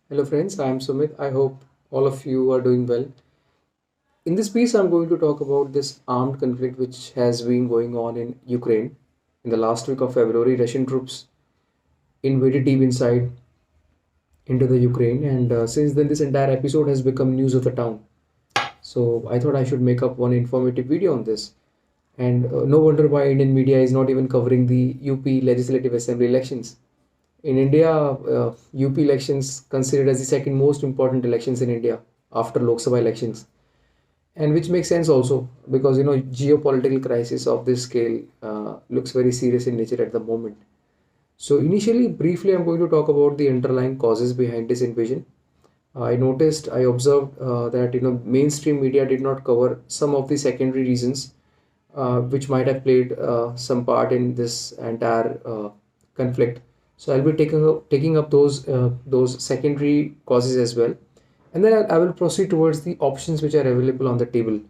Hello friends, I am Sumit. I hope all of you are doing well. In this piece, I'm going to talk about this armed conflict which has been going on in Ukraine. In the last week of February, Russian troops invaded deep inside into the Ukraine, and since then, this entire episode has become news of the town. So I thought I should make up one informative video on this. And no wonder why Indian media is not even covering the UP Legislative Assembly elections. In India, UP elections considered as the second most important elections in India after Lok Sabha elections, and which makes sense also because geopolitical crisis of this scale looks very serious in nature at the moment. So initially, briefly, I'm going to talk about the underlying causes behind this invasion. I observed that mainstream media did not cover some of the secondary reasons which might have played some part in this entire conflict. So I'll be taking up those secondary causes as well, and then I will proceed towards the options which are available on the table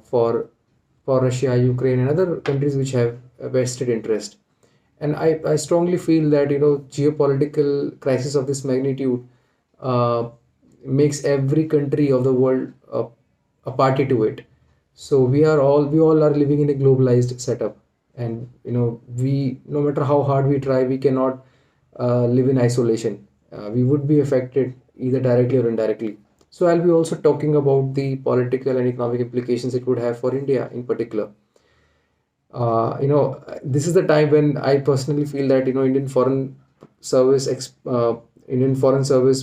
for Russia, Ukraine, and other countries which have a vested interest. And I strongly feel that geopolitical crisis of this magnitude uh, makes every country of the world a party to it. So we all are living in a globalized setup, and we, no matter how hard we try, we cannot live in isolation. We would be affected either directly or indirectly. So I'll be also talking about the political and economic implications it would have for India in particular. This is the time when I personally feel that Indian foreign service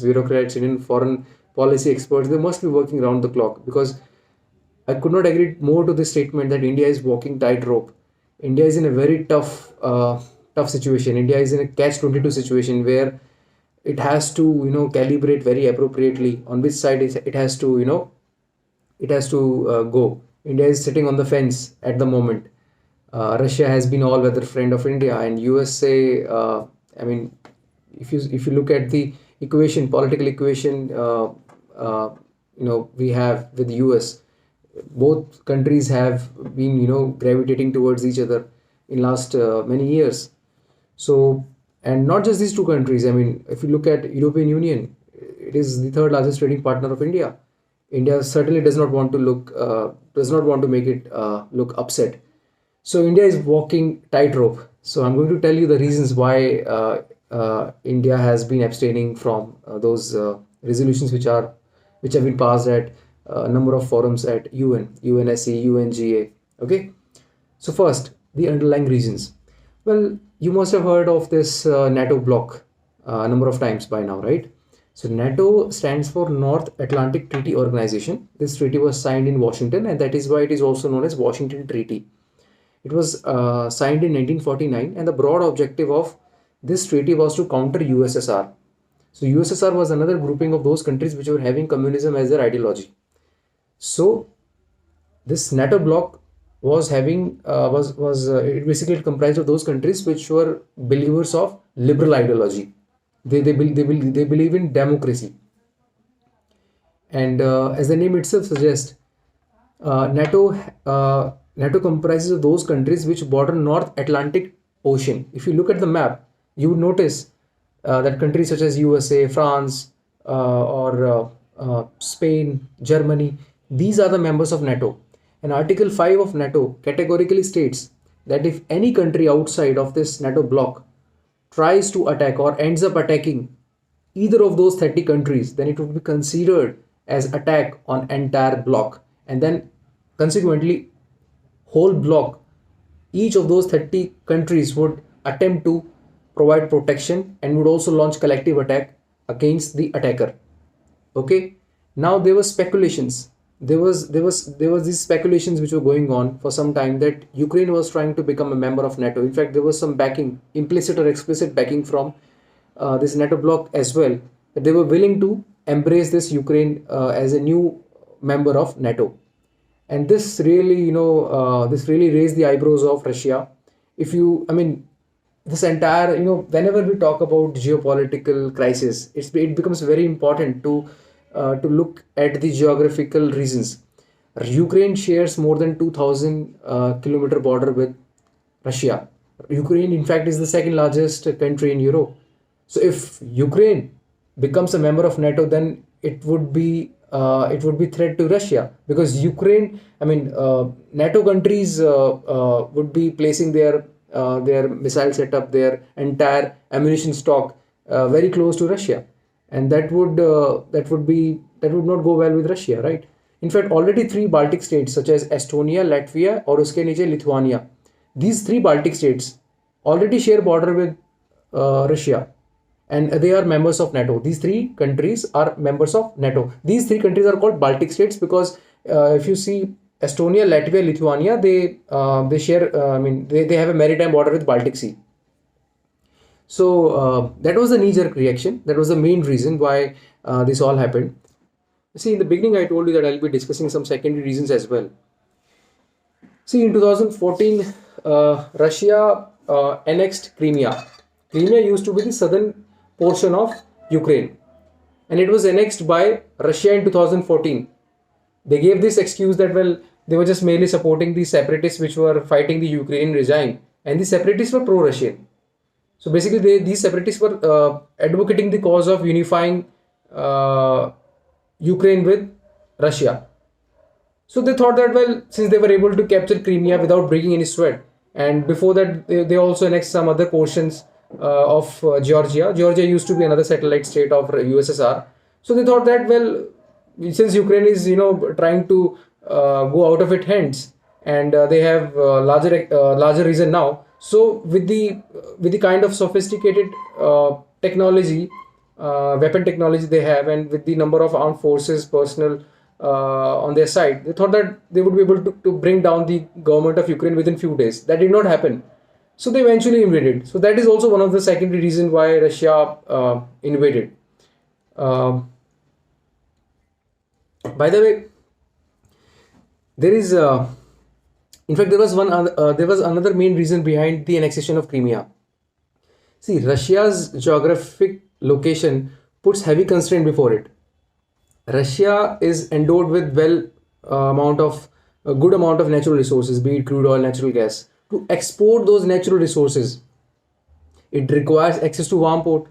bureaucrats, Indian foreign policy experts, they must be working around the clock, because I could not agree more to this statement that India is walking tightrope. India is in a very tough situation. India is in a catch-22 situation where it has to calibrate very appropriately on which side it has to go. India is sitting on the fence at the moment. Russia has been all-weather friend of India, and USA. I mean, if you look at the political equation, we have with US, both countries have been gravitating towards each other in last many years. So, and not just these two countries. I mean, if you look at European Union, it is the third largest trading partner of India. India certainly does not want to make it look upset. So India is walking tightrope. So I'm going to tell you the reasons why India has been abstaining from those resolutions which have been passed at a number of forums at UN, UNSC, UNGA. Okay. So first, the underlying reasons. Well, you must have heard of this NATO bloc a number of times by now, right? So NATO stands for North Atlantic Treaty Organization. This treaty was signed in Washington, and that is why it is also known as Washington Treaty. It was signed in 1949, and the broad objective of this treaty was to counter USSR. So USSR was another grouping of those countries which were having communism as their ideology. So this NATO bloc was having was it basically comprised of those countries which were believers of liberal ideology. They believe in democracy, and as the name itself suggests, NATO comprises of those countries which border North Atlantic Ocean. If you look at the map, you would notice that countries such as USA, France, or Spain, Germany, these are the members of NATO. And Article 5 of NATO categorically states that if any country outside of this NATO bloc tries to attack or ends up attacking either of those 30 countries, then it would be considered as attack on entire bloc, and then consequently whole bloc, each of those 30 countries would attempt to provide protection and would also launch collective attack against the attacker. Okay. Now there were speculations. There was these speculations which were going on for some time that Ukraine was trying to become a member of NATO. In fact, there was some backing, implicit or explicit backing from this NATO bloc as well, that they were willing to embrace this Ukraine as a new member of NATO. And this really raised the eyebrows of Russia. If you, I mean, this entire, whenever we talk about geopolitical crisis, it becomes very important to look at the geographical reasons. Ukraine shares more than 2,000 kilometer border with Russia. Ukraine, in fact, is the second largest country in Europe. So if Ukraine becomes a member of NATO, then it would be threat to Russia, because Ukraine, I mean, NATO countries would be placing their missile setup, their entire ammunition stock very close to Russia, and that would not go well with Russia, right? In fact, already three Baltic states such as Estonia, Latvia, और उसके नीचे Lithuania, these three Baltic states already share border with Russia, and they are members of NATO. These three countries are members of NATO. These three countries are called Baltic states because if you see Estonia, Latvia, Lithuania, they share. I mean, they have a maritime border with Baltic Sea. So that was the knee-jerk reaction. That was the main reason why this all happened. See, in the beginning, I told you that I'll be discussing some secondary reasons as well. See, in 2014, Russia annexed Crimea. Crimea used to be the southern portion of Ukraine, and it was annexed by Russia in 2014. They gave this excuse that, well, they were just merely supporting the separatists which were fighting the Ukrainian regime, and the separatists were pro-Russian. So basically, these separatists were advocating the cause of unifying Ukraine with Russia. So they thought that, well, since they were able to capture Crimea without breaking any sweat, and before that they also annexed some other portions of Georgia. Georgia used to be another satellite state of USSR. So they thought that, well, since Ukraine is trying to go out of its hands, and they have larger region now. So with the kind of sophisticated technology, weapon technology they have, and with the number of armed forces personnel on their side, they thought that they would be able to bring down the government of Ukraine within few days. That did not happen. So they eventually invaded. So that is also one of the secondary reasons why Russia invaded. By the way, there is, in fact, there was another main reason behind the annexation of Crimea. See, Russia's geographic location puts heavy constraint before it. Russia is endowed with a good amount of natural resources, be it crude oil, natural gas. To export those natural resources, it requires access to warm port,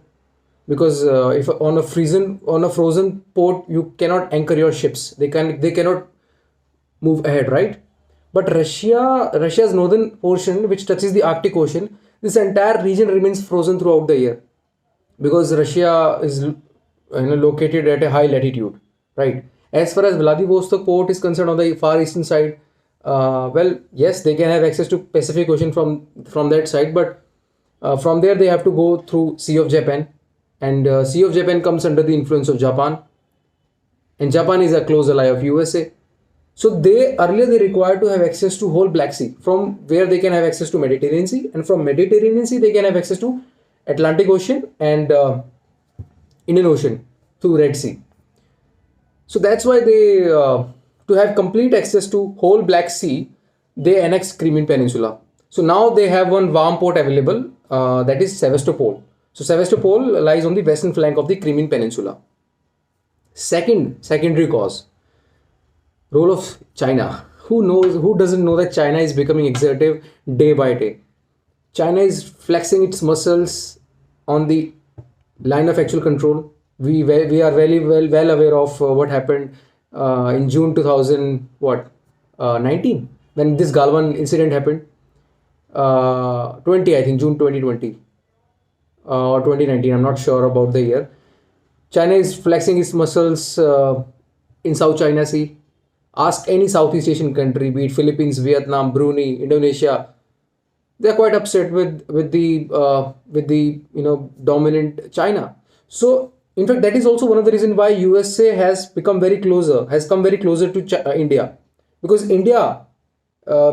because if on a frozen port you cannot anchor your ships. They cannot move ahead, right? But Russia's northern portion, which touches the Arctic Ocean, this entire region remains frozen throughout the year, because Russia is located at a high latitude, right? As far as Vladivostok port is concerned, on the far eastern side, well, yes, they can have access to Pacific Ocean from that side, but from there they have to go through Sea of Japan, and Sea of Japan comes under the influence of Japan, and Japan is a close ally of USA. So they required to have access to whole Black Sea, from where they can have access to Mediterranean Sea, and from Mediterranean Sea they can have access to Atlantic Ocean and Indian Ocean through Red Sea. So that's why they, to have complete access to whole Black Sea, they annexed Crimean Peninsula. So now they have one warm port available, that is Sevastopol. So Sevastopol lies on the western flank of the Crimean Peninsula. Secondary cause, role of China. Who doesn't know that China is becoming exertive day by day? China is flexing its muscles on the line of actual control. We are very well aware of what happened in June 2019, when this Galwan incident happened. 20, I think June 2020 or 2019. I'm not sure about the year. China is flexing its muscles in South China Sea. Ask any Southeast Asian country, be it Philippines, Vietnam, Brunei, Indonesia. They are quite upset with the dominant China. So in fact, that is also one of the reasons why USA has come very closer to India, because India,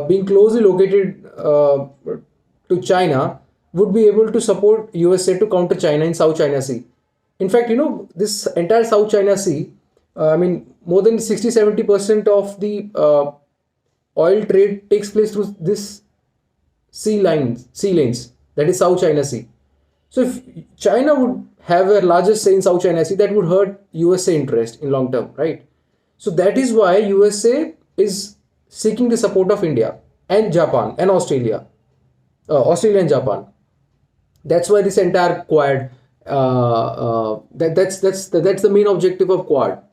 being closely located to China, would be able to support USA to counter China in South China Sea. In fact, this entire South China Sea, more than 60-70% of the oil trade takes place through this sea lanes, that is South China Sea. So if China would have a larger say in South China Sea, that would hurt USA interest in long term, right? So that is why USA is seeking the support of India and Japan and Australia and Japan. That's why this entire Quad, That's the main objective of Quad.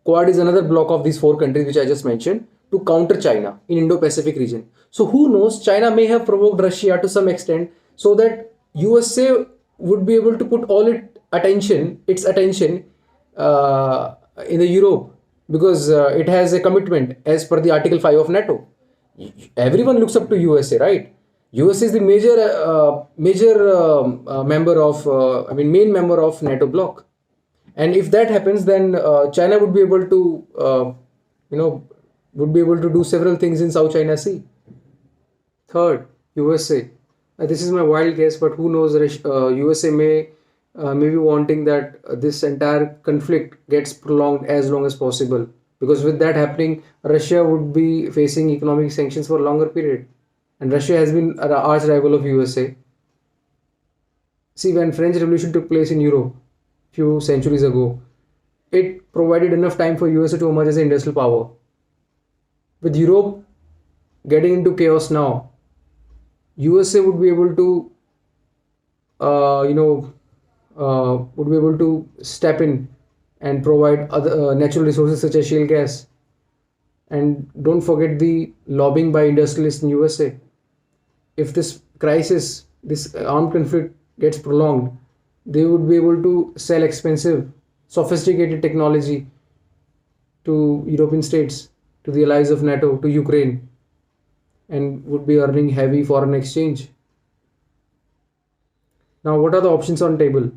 Quad is another block of these four countries which I just mentioned to counter China in Indo-Pacific region. So who knows? China may have provoked Russia to some extent, so that USA would be able to put all its attention in the Europe, because it has a commitment as per the Article 5 of NATO. Everyone looks up to USA, right? USA is the major member of, main member of NATO bloc. And if that happens, then China would be able to, you know, would be able to do several things in South China Sea. Third, USA. This is my wild guess, but who knows? USA may be wanting that this entire conflict gets prolonged as long as possible. Because with that happening, Russia would be facing economic sanctions for a longer period, and Russia has been an arch rival of USA. See, when French Revolution took place in Europe few centuries ago, it provided enough time for USA to emerge as an industrial power. With Europe getting into chaos now, USA would be able to, would be able to step in and provide other natural resources such as shale gas. And don't forget the lobbying by industrialists in USA. If this crisis, this armed conflict gets prolonged, they would be able to sell expensive, sophisticated technology to European states, to the allies of NATO, to Ukraine, and would be earning heavy foreign exchange. Now, what are the options on table?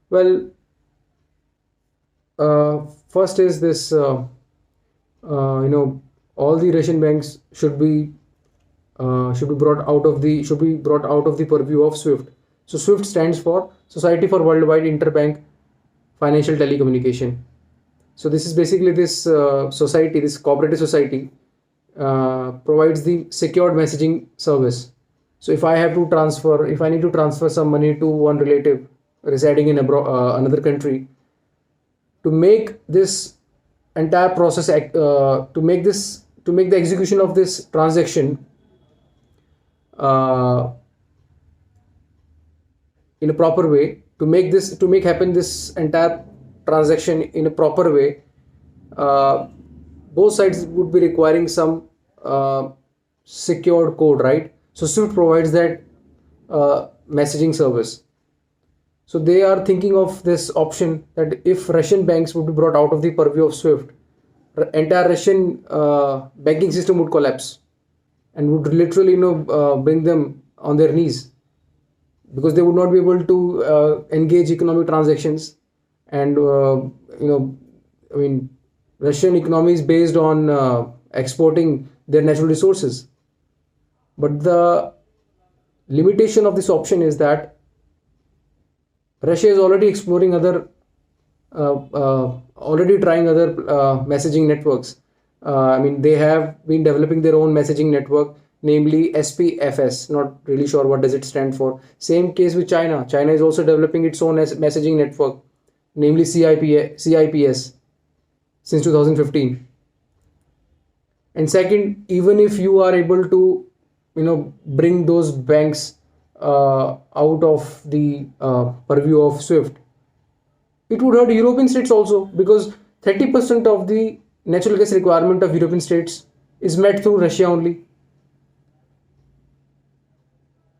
Well, first is this, all the Russian banks should be brought out of the purview of SWIFT. So SWIFT stands for Society for Worldwide Interbank Financial Telecommunication. So this is basically this society, this cooperative society, provides the secured messaging service. So if I need to transfer some money to one relative residing in another country, to make this entire process, to make the execution of this transaction in a proper way, to make happen this entire transaction in a proper way, both sides would be requiring some secured code, right? So SWIFT provides that messaging service. So they are thinking of this option that if Russian banks would be brought out of the purview of SWIFT, entire Russian banking system would collapse and would literally, bring them on their knees, because they would not be able to engage economic transactions. And Russian economy is based on exporting their natural resources. But the limitation of this option is that Russia is already exploring already trying other messaging networks. They have been developing their own messaging network, namely SPFS. Not really sure what does it stand for. Same case with China. China is also developing its own messaging network, namely CIPS, since 2015. And second, even if you are able to, bring those banks out of the purview of SWIFT, it would hurt European states also, because 30% of the natural gas requirement of European states is met through Russia only.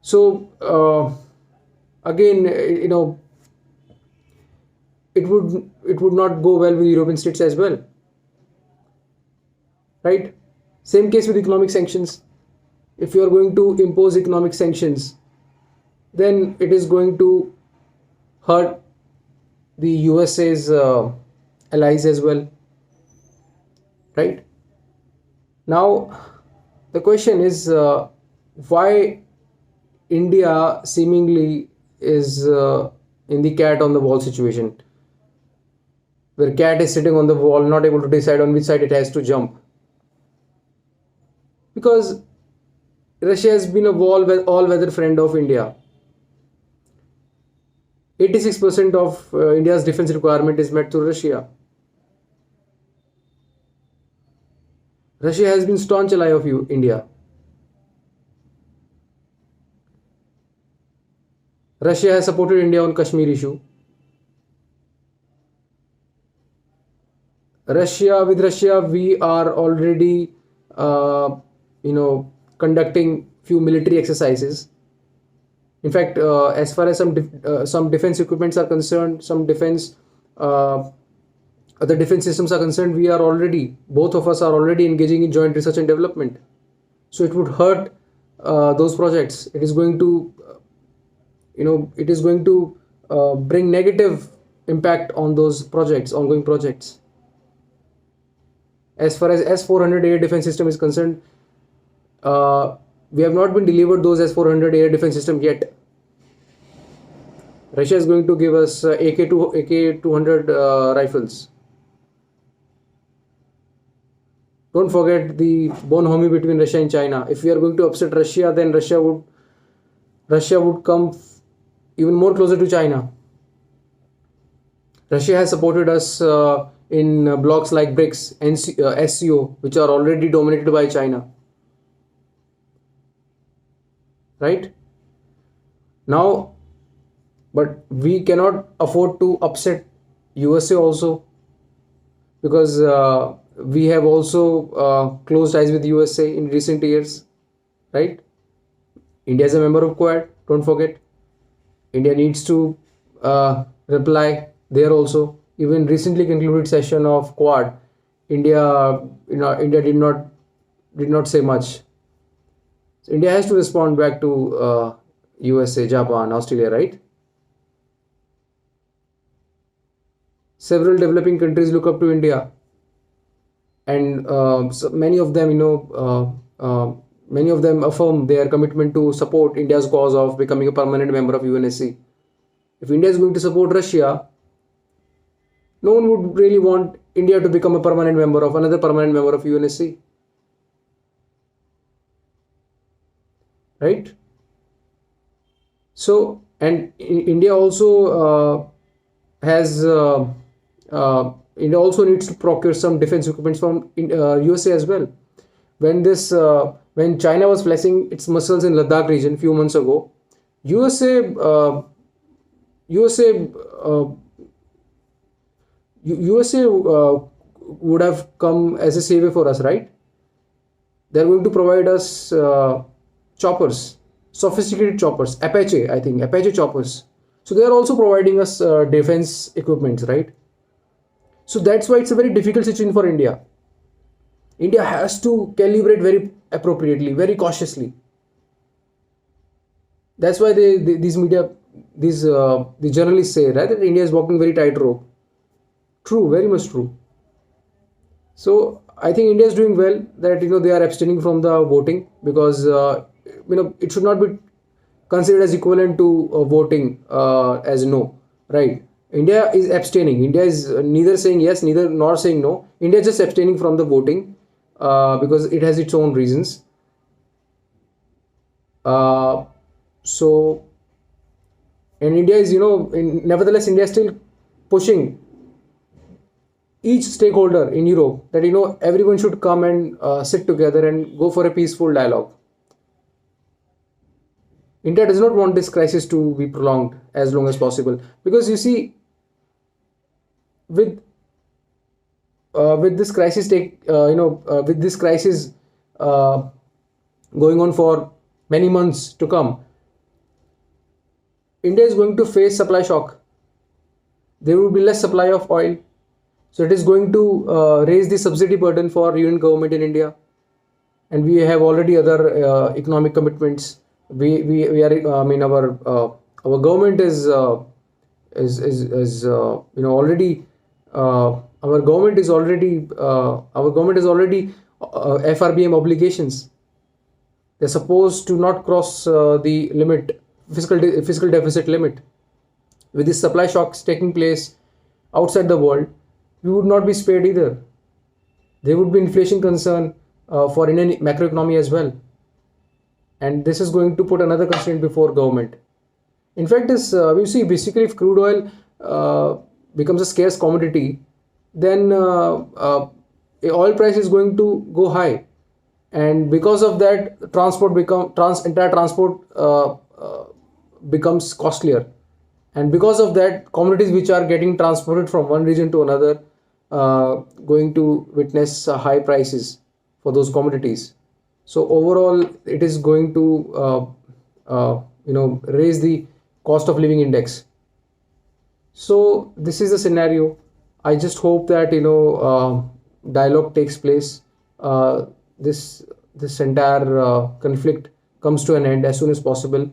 So again, it would not go well with European states as well, right? Same case with economic sanctions. If you are going to impose economic sanctions, then it is going to hurt the USA's allies as well, right? Now, the question is why India seemingly is in the cat on the wall situation, where cat is sitting on the wall, not able to decide on which side it has to jump. Because Russia has been a all-weather friend of India. 86% of India's defense requirement is met through Russia. Russia has been staunch ally of India. Russia has supported India on Kashmir issue. With Russia, we are already, uh, conducting few military exercises. In fact, as far as some defense equipments are concerned, uh, other defense systems are concerned, we are already, both of us are already engaging in joint research and development. So it would hurt those projects. It is going to, it is going to bring negative impact on those projects, ongoing projects. As far as S-400 air defense system is concerned, we have not been delivered those S-400 air defense system yet. Russia is going to give us AK-200 rifles. Don't forget the bonhomie between Russia and China. If we are going to upset Russia, then Russia would come even more closer to China. Russia has supported us in blocks like BRICS and SCO, which are already dominated by China. Right? Now, but we cannot afford to upset USA also, because we have also closed ties with USA in recent years. Right? India is a member of Quad. Don't forget. India needs to reply there also. Even recently concluded session of Quad, India, India did not say much. So India has to respond back to USA, Japan, Australia, right? Several developing countries look up to India, and so many of them affirm their commitment to support India's cause of becoming a permanent member of UNSC. If India is going to support Russia, no one would really want India to become another permanent member of UNSC, right? So, and India also has India also needs to procure some defense equipment from USA as well. When China was flexing its muscles in Ladakh region few months ago, USA USA USA would have come as a savior for us, right? They're going to provide us choppers, sophisticated choppers, Apache, I think, Apache choppers. So they are also providing us defense equipments, right? So that's why it's a very difficult situation for India. India has to calibrate very appropriately, very cautiously. That's why these journalists say, right, that India is walking very tightrope. True, very much true. So I think India is doing well that they are abstaining from the voting, because it should not be considered as equivalent to voting as no, right? India is abstaining. India is neither saying yes, neither nor saying no. India is just abstaining from the voting because it has its own reasons. Uh, so, and India is, nevertheless, India is still pushing each stakeholder in Europe that everyone should come and sit together and go for a peaceful dialogue. India does not want this crisis to be prolonged as long as possible, because you see, with with this crisis with this crisis uh, going on for many months to come, India is going to face supply shock. There will be less supply of oil, so it is going to raise the subsidy burden for union government in India, and we have already other economic commitments. We are our government is already our government is already FRBM obligations. They're supposed to not cross the limit, fiscal deficit limit. With these supply shocks taking place outside the world, we would not be spared either. There would be inflation concern for Indian macroeconomy as well, and this is going to put another constraint before government. In fact, this we see basically, if crude oil becomes a scarce commodity, then oil price is going to go high, and because of that, entire transport becomes costlier, and because of that, commodities which are getting transported from one region to another uh, going to witness high prices for those commodities. So overall, it is going to raise the cost of living index. So this is the scenario. I just hope that dialogue takes place. This entire conflict comes to an end as soon as possible.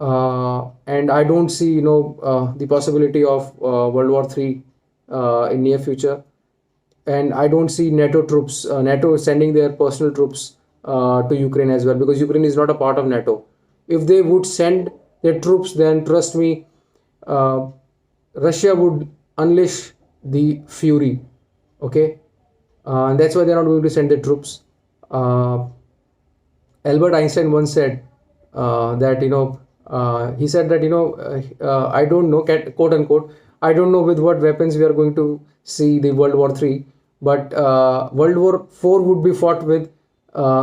And I don't see the possibility of World War III in near future. And I don't see NATO sending their personal troops to Ukraine as well, because Ukraine is not a part of NATO. If they would send their troops, then trust me, uh, Russia would unleash the fury. Okay, and that's why they're not going to send their troops. Uh, Albert Einstein once said that he said that I don't know, quote unquote, I don't know with what weapons we are going to see the World War III, but World War IV would be fought with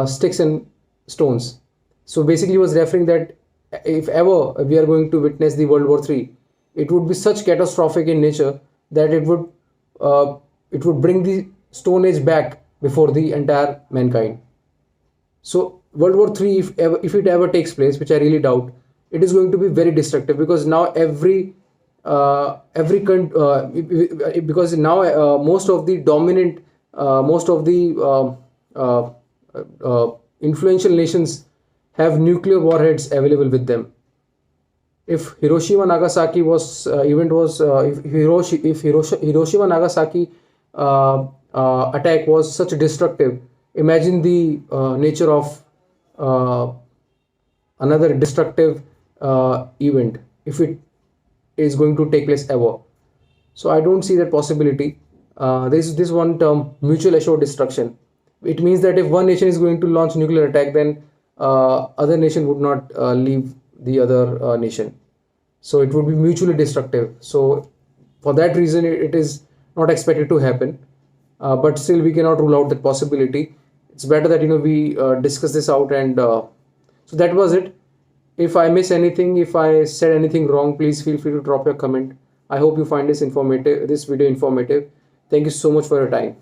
sticks and stones. So basically, he was referring that if ever we are going to witness the World War III, it would be such catastrophic in nature that uh, it would bring the Stone Age back before the entire mankind. So World War III, if it ever takes place, which I really doubt, it is going to be very destructive, because now because now most of the dominant, most of the influential nations have nuclear warheads available with them. If Hiroshima Nagasaki was event was if Hiroshima Nagasaki attack was such destructive, imagine the nature of uh, another destructive event if it is going to take place ever. So I don't see that possibility. There is this one term, mutual assured destruction. It means that if one nation is going to launch nuclear attack, then other nation would not leave the other nation. So it would be mutually destructive. So for that reason, it is not expected to happen. But still, we cannot rule out that possibility. It's better that we discuss this out, and so that was it. If I miss anything, if I said anything wrong, please feel free to drop your comment. I hope you find this video informative. Thank you so much for your time.